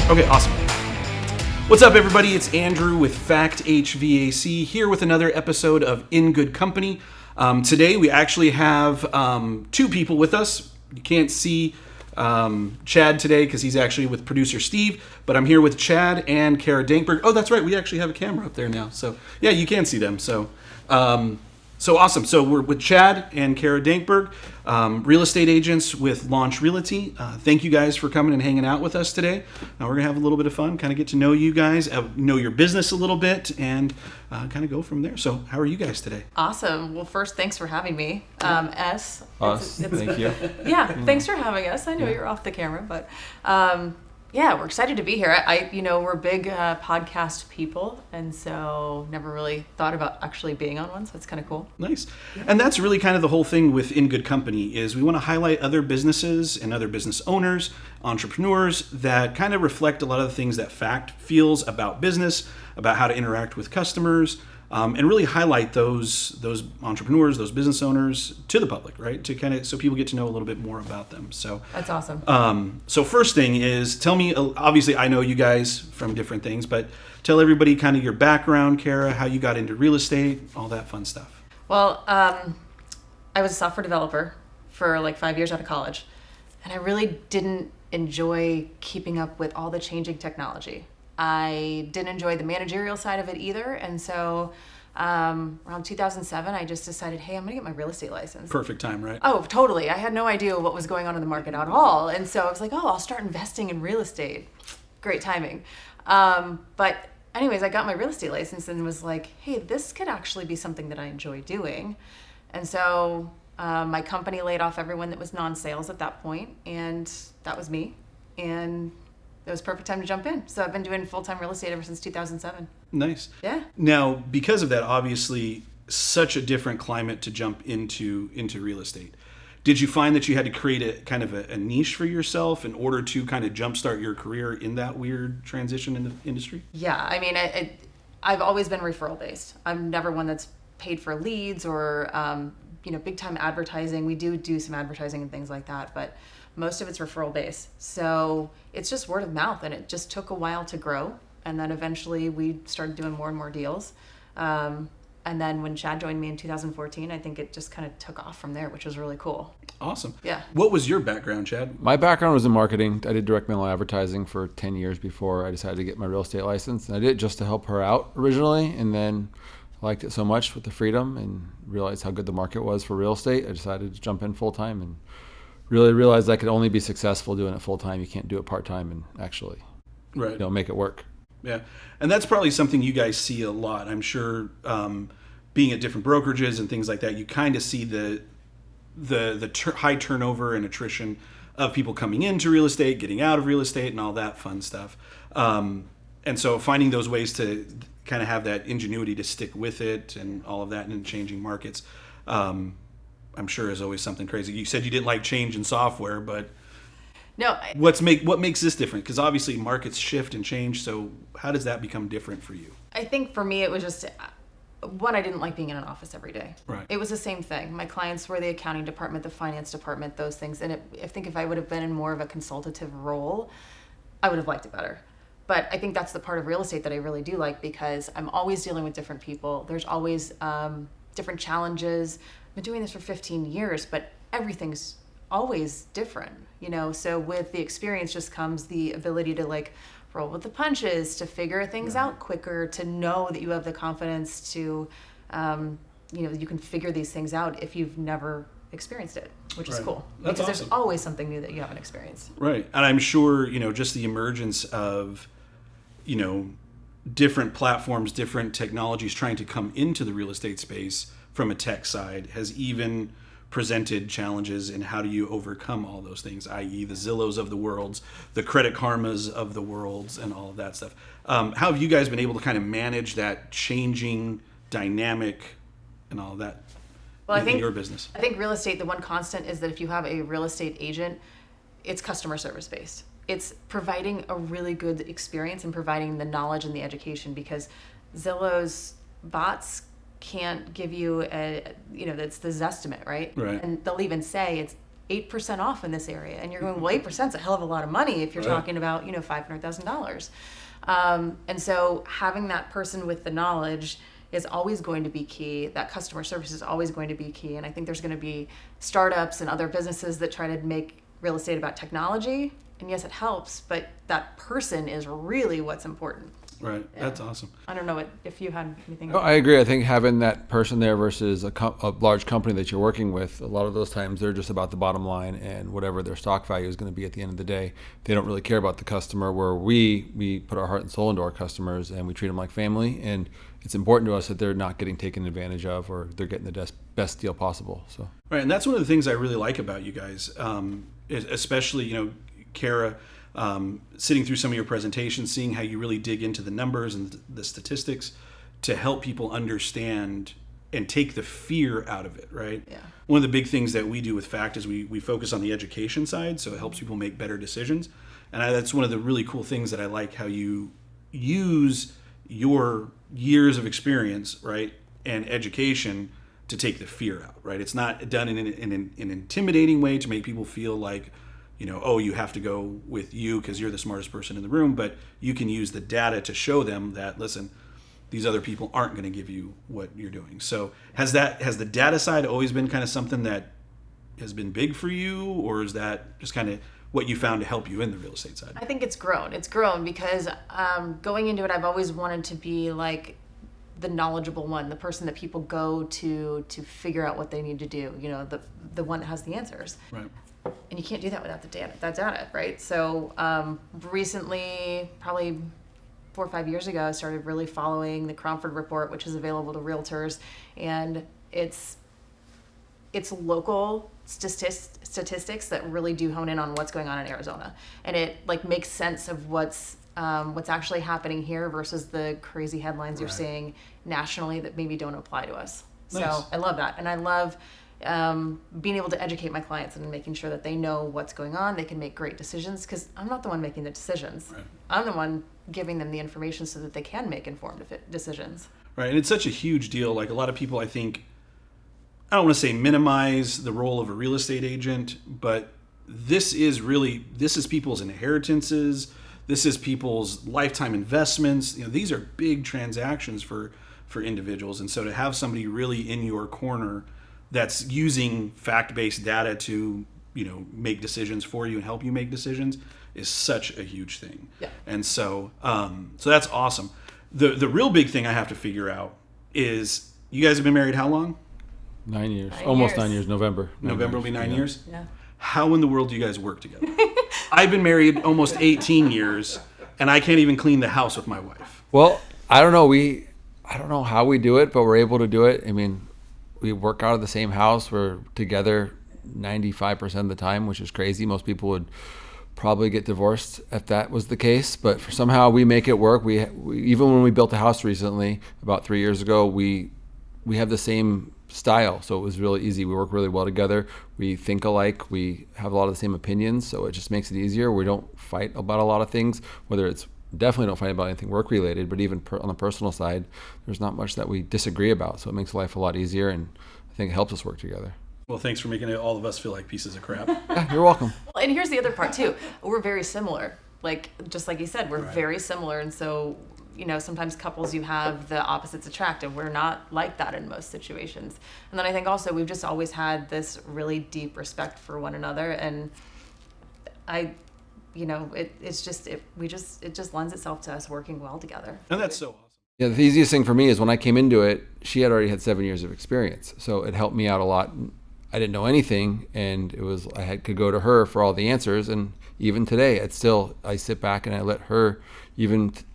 Okay, awesome. What's up, everybody? It's Andrew with Fact HVAC here with another episode of In Good Company. Today we actually have two people with us. You can't see Chad today because he's actually with producer Steve, but I'm here with Chad and Cara Dankberg. Oh, that's right. We actually have a camera up there now. So yeah, you can see them. So awesome. So we're with Chad and Cara Dankberg, real estate agents with Launch Realty. Thank you guys for coming and hanging out with us today. Now we're gonna have a little bit of fun, kind of get to know you guys, know your business a little bit, and kind of go from there. So how are you guys today? Awesome. Well, first, thanks for having me. Us. Thank you. Yeah, thanks for having us. I know you're off the camera, but yeah, we're excited to be here. We're big podcast people, and so never really thought about actually being on one, so it's kind of cool. Nice. Yeah. And that's really kind of the whole thing with In Good Company is we want to highlight other businesses and other business owners, entrepreneurs that kind of reflect a lot of the things that Fact feels about business, about how to interact with customers, and really highlight those entrepreneurs, those business owners to the public, right? To kind of so people get to know a little bit more about them. So that's awesome. So first thing is, tell me. Obviously, I know you guys from different things, but tell everybody kind of your background, Cara, how you got into real estate, all that fun stuff. Well, I was a software developer for like 5 years out of college, and I really didn't enjoy keeping up with all the changing technology. I didn't enjoy the managerial side of it either. And so around 2007, I just decided, hey, I'm going to get my real estate license. Perfect time, right? Oh, totally. I had no idea what was going on in the market at all. And so I was like, I'll start investing in real estate. Great timing. But anyways, I got my real estate license and was like, hey, this could actually be something that I enjoy doing. And so my company laid off everyone that was non-sales at that point, and that was me. And it was perfect time to jump in. So I've been doing full-time real estate ever since 2007. Nice. Yeah. Now, because of that, obviously, such a different climate to jump into real estate. Did you find that you had to create a kind of a niche for yourself in order to kind of jumpstart your career in that weird transition in the industry? Yeah. I mean, I've always been referral-based. I'm never one that's paid for leads or, big-time advertising. We do some advertising and things like that, but most of it's referral based. So it's just word of mouth, and it just took a while to grow. And then eventually we started doing more and more deals. And then when Chad joined me in 2014, I think it just kind of took off from there, which was really cool. Awesome. Yeah. What was your background, Chad? My background was in marketing. I did direct mail advertising for 10 years before I decided to get my real estate license. And I did it just to help her out originally. And then I liked it so much with the freedom and realized how good the market was for real estate. I decided to jump in full time and really realized I could only be successful doing it full time. You can't do it part time and actually make it work. Yeah, and that's probably something you guys see a lot. I'm sure being at different brokerages and things like that, you kind of see the high turnover and attrition of people coming into real estate, getting out of real estate, and all that fun stuff. And so finding those ways to kind of have that ingenuity to stick with it and all of that in changing markets. I'm sure is always something crazy. You said you didn't like change in software, but no. What makes this different? Because obviously markets shift and change. So how does that become different for you? I think for me it was just one, I didn't like being in an office every day. Right. It was the same thing. My clients were the accounting department, the finance department, those things. And I think if I would have been in more of a consultative role, I would have liked it better. But I think that's the part of real estate that I really do like, because I'm always dealing with different people. There's always different challenges. I've been doing this for 15 years, but everything's always different, So with the experience just comes the ability to like roll with the punches, to figure things out quicker, to know that you have the confidence to, you can figure these things out if you've never experienced it, which is cool. That's because awesome. There's always something new that you haven't experienced. Right. And I'm sure, just the emergence of, different platforms, different technologies trying to come into the real estate space from a tech side has even presented challenges in how do you overcome all those things, i.e. the Zillows of the worlds, the Credit Karmas of the worlds, and all of that stuff. How have you guys been able to kind of manage that changing dynamic and all of that in your business? I think real estate, the one constant is that if you have a real estate agent, it's customer service based. It's providing a really good experience and providing the knowledge and the education, because Zillow's bots can't give you that's the Zestimate, right? Right. And they'll even say 8% off in this area. And you're going, well, 8% is a hell of a lot of money if you're talking about, $500,000. And so having that person with the knowledge is always going to be key. That customer service is always going to be key. And I think there's going to be startups and other businesses that try to make real estate about technology. And yes, it helps, but that person is really what's important. Right. Yeah. That's awesome. I don't know if you had anything. Oh, I agree. I think having that person there versus a large company that you're working with, a lot of those times they're just about the bottom line and whatever their stock value is going to be at the end of the day. They don't really care about the customer, where we put our heart and soul into our customers and we treat them like family. And it's important to us that they're not getting taken advantage of, or they're getting the best deal possible. So right. And that's one of the things I really like about you guys, especially, Cara, sitting through some of your presentations, seeing how you really dig into the numbers and the statistics to help people understand and take the fear out of it, right? Yeah. One of the big things that we do with FACT is we focus on the education side, so it helps people make better decisions. And that's one of the really cool things that I like, how you use your years of experience, right, and education to take the fear out, right? It's not done in an intimidating way to make people feel like, you have to go with you because you're the smartest person in the room, but you can use the data to show them that, listen, these other people aren't going to give you what you're doing. So has the data side always been kind of something that has been big for you, or is that just kind of what you found to help you in the real estate side? I think it's grown. It's grown because going into it, I've always wanted to be like the knowledgeable one, the person that people go to figure out what they need to do, the one that has the answers. Right. And you can't do that without that data, right? So recently, probably 4 or 5 years ago, I started really following the Cromford Report, which is available to realtors, and it's local statistics that really do hone in on what's going on in Arizona, and it makes sense of what's actually happening here versus the crazy headlines you're seeing nationally that maybe don't apply to us. Nice. So I love that, and I love being able to educate my clients and making sure that they know what's going on. They can make great decisions, because I'm not the one making the decisions. Right. I'm the one giving them the information so that they can make informed decisions. Right, and it's such a huge deal. Like, a lot of people, I think, I don't want to say minimize the role of a real estate agent, but this is people's inheritances. This is people's lifetime investments. These are big transactions for individuals. And so to have somebody really in your corner that's using fact-based data to, make decisions for you and help you make decisions is such a huge thing. Yeah. And so, so that's awesome. The real big thing I have to figure out is, you guys have been married how long? 9 years. 9 Almost years. 9 years. November Will be 9 years? Yeah. How in the world do you guys work together? I've been married almost 18 years, and I can't even clean the house with my wife. Well, I don't know. I don't know how we do it, but we're able to do it. I mean, we work out of the same house. We're together 95% of the time, which is crazy. Most people would probably get divorced if that was the case, but somehow we make it work. We even when we built a house recently, about 3 years ago, we have the same style, so it was really easy. We work really well together. We think alike. We have a lot of the same opinions, so it just makes it easier. We don't fight about a lot of things, whether it's definitely don't fight about anything work related, but even on the personal side, there's not much that we disagree about, so it makes life a lot easier, and I think it helps us work together. Well, thanks for making all of us feel like pieces of crap. Yeah, you're welcome. Well, and here's the other part too. We're very similar. Just like you said, we're Right. very similar, and so sometimes couples, you have the opposites attract, and we're not like that in most situations. And then I think also we've just always had this really deep respect for one another, and it just lends itself to us working well together. And that's so awesome. Yeah, the easiest thing for me is when I came into it, she had already had 7 years of experience, so it helped me out a lot. I didn't know anything, and could go to her for all the answers. And even today, I sit back and I let her.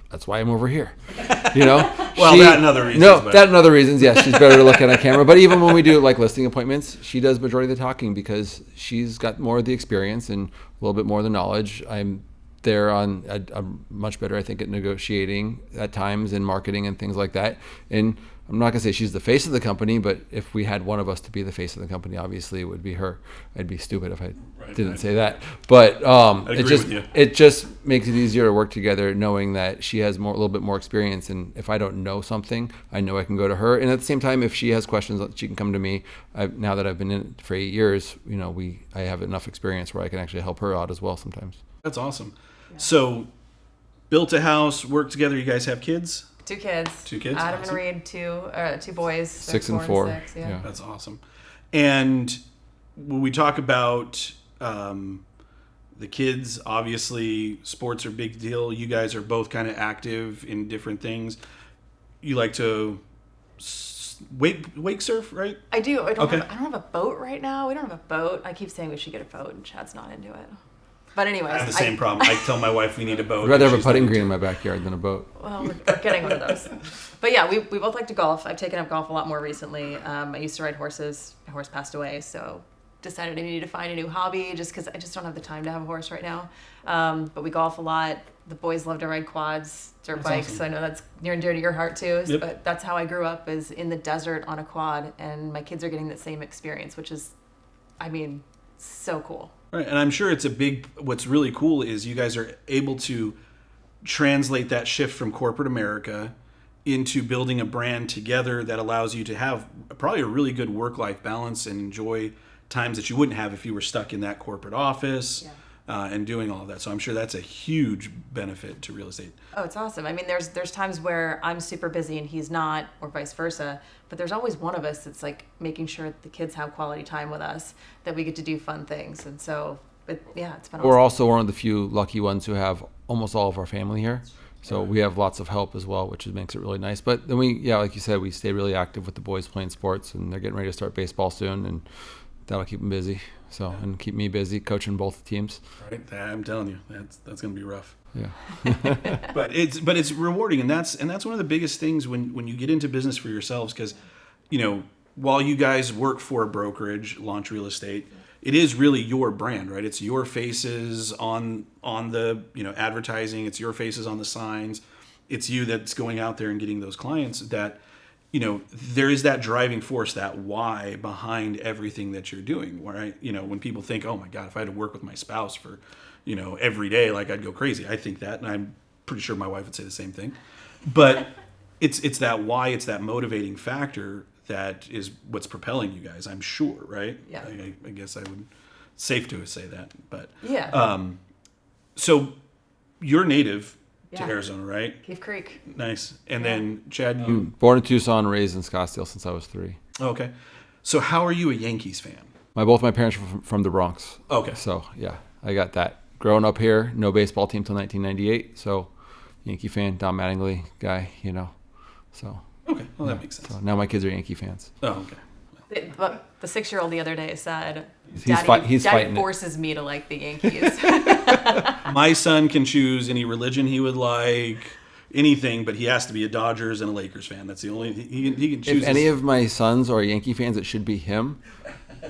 That's why I'm over here. Well, that and other reasons. No, that and other reasons. Yes, she's better to look at on camera. But even when we do listing appointments, she does majority of the talking because she's got more of the experience and a little bit more of the knowledge. I'm there I'm much better, I think, at negotiating at times and marketing and things like that. And I'm not gonna say she's the face of the company, but if we had one of us to be the face of the company, obviously it would be her. I'd be stupid if I didn't say that. But it just makes it easier to work together, knowing that she has a little bit more experience, and if I don't know something, I know I can go to her. And at the same time, if she has questions, she can come to me. Now that I've been in it for 8 years, I have enough experience where I can actually help her out as well sometimes. That's awesome. Yeah. So, built a house, worked together. You guys have kids? 2 kids. 2 kids. Adam awesome. and Reed, 2 boys. 6 and 4. 6, yeah. That's awesome. And when we talk about the kids, obviously sports are a big deal. You guys are both kind of active in different things. You like to wake surf, right? I do. I don't have a boat right now. We don't have a boat. I keep saying we should get a boat, and Chad's not into it. But anyways, I have the same problem. I tell my wife we need a boat. I'd rather have a putting green in my backyard than a boat. Well, we're getting one of those. But yeah, we both like to golf. I've taken up golf a lot more recently. I used to ride horses. My horse passed away, so decided I needed to find a new hobby just because I just don't have the time to have a horse right now. But we golf a lot. The boys love to ride quads, dirt bikes. Awesome. So I know that's near and dear to your heart too. Yep. But that's how I grew up, is in the desert on a quad, and my kids are getting that same experience, which is, so cool. Right, and I'm sure it's what's really cool is you guys are able to translate that shift from corporate America into building a brand together that allows you to have probably a really good work-life balance and enjoy times that you wouldn't have if you were stuck in that corporate office and doing all of that. So I'm sure that's a huge benefit to real estate. Oh, it's awesome. There's times where I'm super busy and he's not, or vice versa, but there's always one of us that's like making sure that the kids have quality time with us, that we get to do fun things. And so, it's been awesome. We're also one of the few lucky ones who have almost all of our family here. So we have lots of help as well, which makes it really nice. But then like you said, we stay really active with the boys playing sports, and they're getting ready to start baseball soon, and that'll keep them busy. So, and keep me busy coaching both teams. Right, I'm telling you, that's going to be rough. Yeah. but it's rewarding, and that's one of the biggest things when you get into business for yourselves, because while you guys work for a brokerage, Launch Real Estate, it is really your brand, right? It's your faces on the advertising. It's your faces on the signs. It's you that's going out there and getting those clients. That there is that driving force, that why behind everything that you're doing. Right? When people think, oh my God, if I had to work with my spouse for every day, like I'd go crazy. I think that, and I'm pretty sure my wife would say the same thing. But it's that why, it's that motivating factor that is what's propelling you guys, I'm sure, right? Yeah. I guess I would safe to say that, but yeah. So you're native to Arizona, right? Cave Creek. Nice. And then Chad, you born in Tucson, raised in Scottsdale since I was 3. Okay. So how are you a Yankees fan? Both my parents were from the Bronx. Okay. So yeah, I got that. Growing up here, no baseball team till 1998. So Yankee fan, Don Mattingly guy, So. Okay, well that makes sense. So now my kids are Yankee fans. Oh, okay. But the 6-year-old the other day said, he's Daddy forces me to like the Yankees. My son can choose any religion he would like, anything, but he has to be a Dodgers and a Lakers fan. That's the only he can choose. If any of my sons are Yankee fans, it should be him.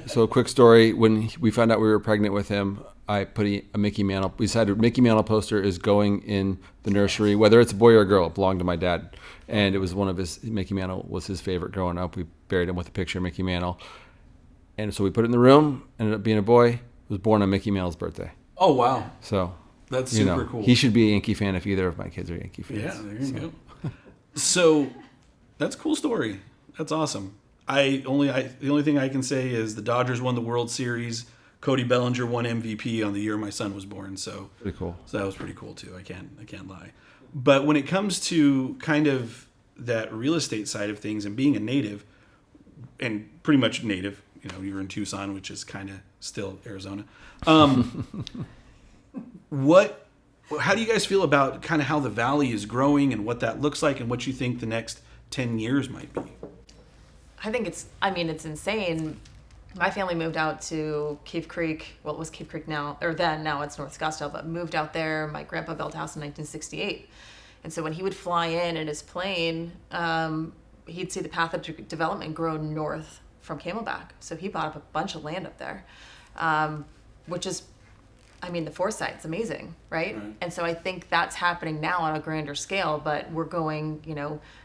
So a quick story: when we found out we were pregnant with him, I put a Mickey Mantle. We decided Mickey Mantle poster is going in the nursery, whether it's a boy or a girl. It belonged to my dad, and it was Mickey Mantle was his favorite growing up. We buried him with a picture of Mickey Mantle, and so we put it in the room. Ended up being a boy. Was born on Mickey Mantle's birthday. Oh wow! So that's super cool. He should be a Yankee fan if either of my kids are Yankee fans. Yeah, there you go. So that's a cool story. That's awesome. The only thing I can say is the Dodgers won the World Series. Cody Bellinger won MVP on the year my son was born. So pretty cool. So that was pretty cool too. I can't lie. But when it comes to kind of that real estate side of things and being a native, and pretty much native, you're in Tucson, which is kind of still Arizona. How do you guys feel about kind of how the valley is growing and what that looks like and what you think the next 10 years might be? I think it's insane. My family moved out to Cave Creek. Well, it was Cave Creek now it's North Scottsdale, but moved out there. My grandpa built a house in 1968. And so when he would fly in his plane, he'd see the path of development grow north from Camelback. So he bought up a bunch of land up there, which is I mean, the foresight's amazing, right? Right. And so I think that's happening now on a grander scale, but we're going,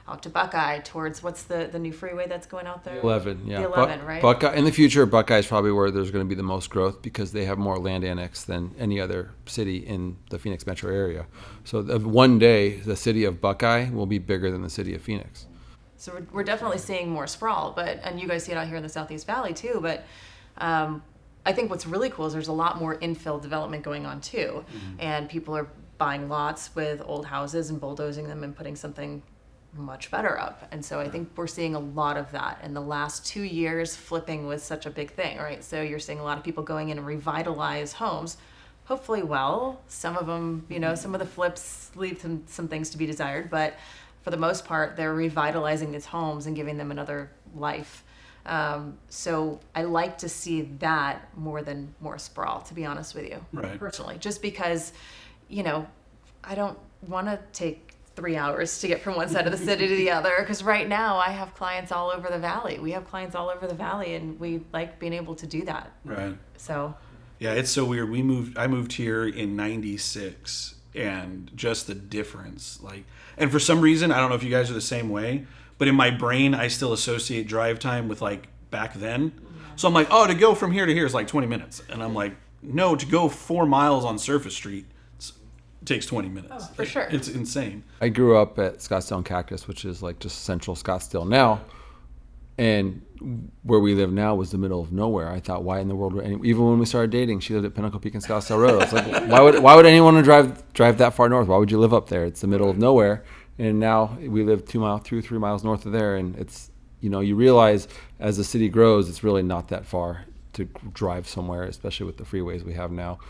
out to Buckeye towards what's the new freeway that's going out there? 11, yeah. The 11, right? Buckeye, in the future, Buckeye is probably where there's going to be the most growth because they have more land annex than any other city in the Phoenix metro area. So one day, the city of Buckeye will be bigger than the city of Phoenix. So we're definitely seeing more sprawl, and you guys see it out here in the Southeast Valley too, but I think what's really cool is there's a lot more infill development going on too. And people are buying lots with old houses and bulldozing them and putting something much better up. And so I think we're seeing a lot of that. In the last 2 years, flipping was such a big thing, right? So you're seeing a lot of people going in and revitalize homes. Hopefully some of them, some of the flips leave some things to be desired, but for the most part, they're revitalizing these homes and giving them another life. So I like to see that more than more sprawl, to be honest with you, Right. personally, just because, I don't want to take 3 hours to get from one side of the city to the other. Because right now I have clients all over the valley. We have clients all over the valley, and we like being able to do that. Right. So. Yeah, it's so weird. I moved here in '96, and just the difference, and for some reason, I don't know if you guys are the same way, but in my brain, I still associate drive time with back then. So I'm like, oh, to go from here to here is 20 minutes. And I'm like, no, to go 4 miles on Surface Street takes 20 minutes. Oh, for sure. It's insane. I grew up at Scottsdale and Cactus, which is just central Scottsdale now. And where we live now was the middle of nowhere. I thought, why in the world would even when we started dating, she lived at Pinnacle Peak and Scottsdale Road. I was like, why would anyone want to drive that far north? Why would you live up there? It's the middle of nowhere. And now we live 3 miles north of there. And it's, you realize as the city grows, it's really not that far to drive somewhere, especially with the freeways we have now.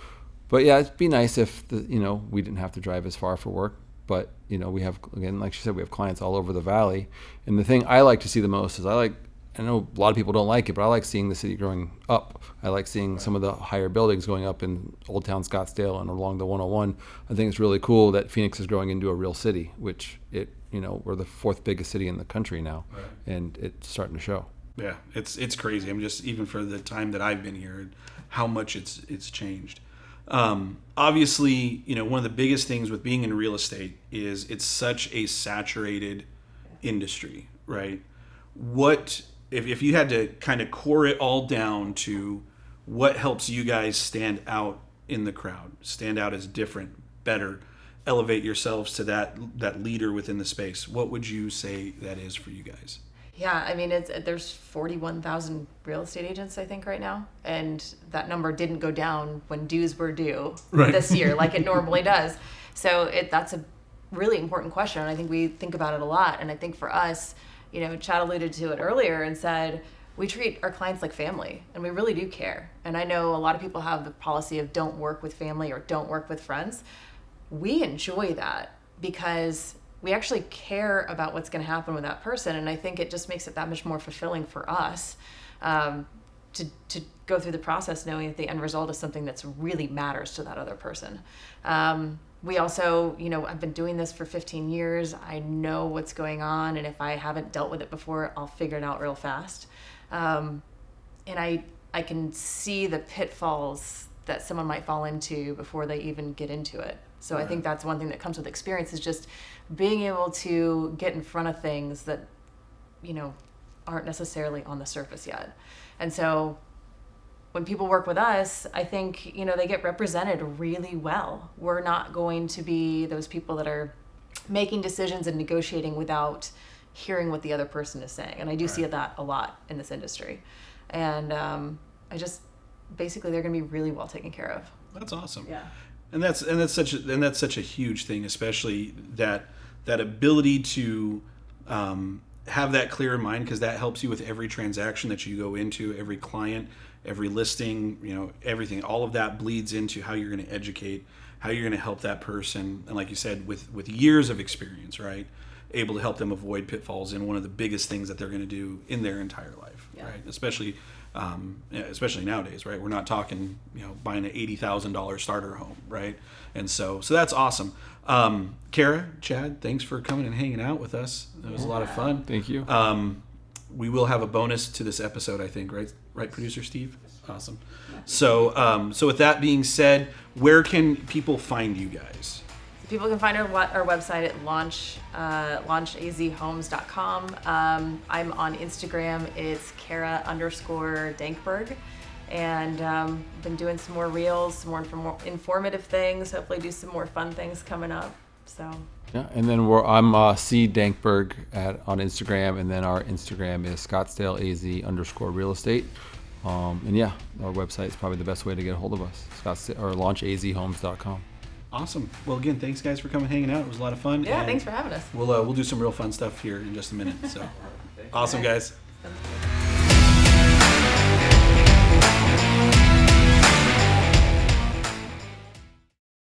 But yeah, it'd be nice if we didn't have to drive as far for work. But we have, again, like she said, we have clients all over the valley. And the thing I like to see the most is I know a lot of people don't like it, but I like seeing the city growing up. I like seeing some of the higher buildings going up in Old Town Scottsdale and along the 101. I think it's really cool that Phoenix is growing into a real city, which we're the 4th biggest city in the country now, and it's starting to show. Yeah, it's crazy. I'm just, even for the time that I've been here, how much it's changed. Obviously, one of the biggest things with being in real estate is it's such a saturated industry, right? What if you had to kind of core it all down to what helps you guys stand out in the crowd, stand out as different, better, elevate yourselves to that leader within the space, what would you say that is for you guys? Yeah, I mean, there's 41,000 real estate agents, I think, right now. And that number didn't go down when dues were due this year like it normally does. So that's a really important question. And I think we think about it a lot. And I think for us, Chad alluded to it earlier and said, we treat our clients like family, and we really do care. And I know a lot of people have the policy of don't work with family or don't work with friends. We enjoy that because we actually care about what's going to happen with that person. And I think it just makes it that much more fulfilling for us to go through the process knowing that the end result is something that's really matters to that other person. We also, I've been doing this for 15 years. I know what's going on. And if I haven't dealt with it before, I'll figure it out real fast. And I can see the pitfalls that someone might fall into before they even get into it. So I think that's one thing that comes with experience is just being able to get in front of things that, aren't necessarily on the surface yet. And so when people work with us, I think, they get represented really well. We're not going to be those people that are making decisions and negotiating without hearing what the other person is saying. And I do see that a lot in this industry. And basically they're going to be really well taken care of. That's awesome. Yeah. And that's such a huge thing, especially that ability to have that clear in mind, because that helps you with every transaction that you go into, every client, every listing, everything. All of that bleeds into how you're going to educate, how you're going to help that person, and like you said, with years of experience, right, able to help them avoid pitfalls in one of the biggest things that they're going to do in their entire life, right? Especially nowadays, right? We're not talking, buying an $80,000 starter home, right? And so that's awesome. Cara, Chad, thanks for coming and hanging out with us. It was a lot of fun. Thank you. We will have a bonus to this episode, I think, right, producer Steve? Awesome. So, so with that being said, where can people find you guys? People can find our website at launchazhomes.com. I'm on Instagram. It's Cara_Dankberg. And been doing some more reels, some more informative things. Hopefully do some more fun things coming up. So. Yeah, and then I'm C Dankberg on Instagram, and then our Instagram is ScottsdaleAZ_real estate. And yeah, our website is probably the best way to get a hold of us. launchazhomes.com. Awesome. Well, again, thanks guys for coming, hanging out. It was a lot of fun. Yeah, thanks for having us. We'll do some real fun stuff here in just a minute. So, awesome guys.